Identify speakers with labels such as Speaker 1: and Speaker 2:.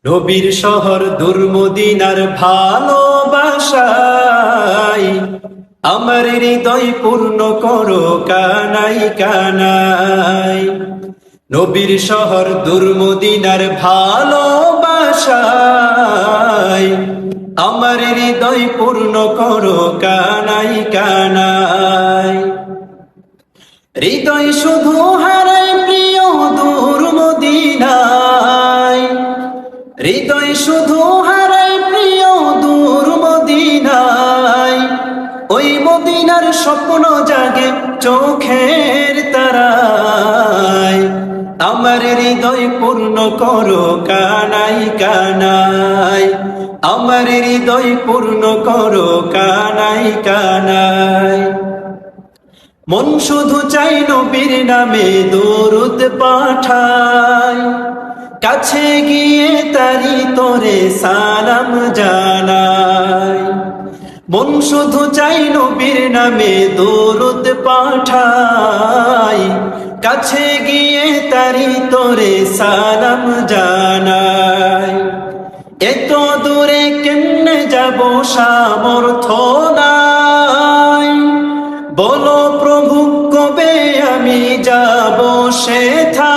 Speaker 1: নবীর শহর দূর মদিনার ভালোবাসায় আমার হৃদয় পূর্ণ করো কানাই কানাই। নবীর শহর দূর মদিনার ভালোবাসায় আমার হৃদয় পূর্ণ করো কানাই কানাই। হৃদয় শুধু হারায় প্রিয় দূর মদিনায়, হৃদয় শুধু হারায় প্রিয় দূর মদিনায়। ওই মদিনার স্বপ্ন জাগে চোখের তারায়, আমার হৃদয় পূর্ণ করো কানাই কানাই। আমার হৃদয় পূর্ণ করো কানাই কানাই। মন শুধু চাই নবীর নামে দরুদ পাঠায়, কাছে গিয়ে তারি তোরে সালাম জানাই। মন শুধু চাই নবীর নামে দরুদ পাঠায়, কাছে গিয়ে তারি তোরে সালাম জানাই। এত দূরে কেমনে যাব সামর্থ্য নাই, বলো প্রভু কবে আমি যাব সেথা।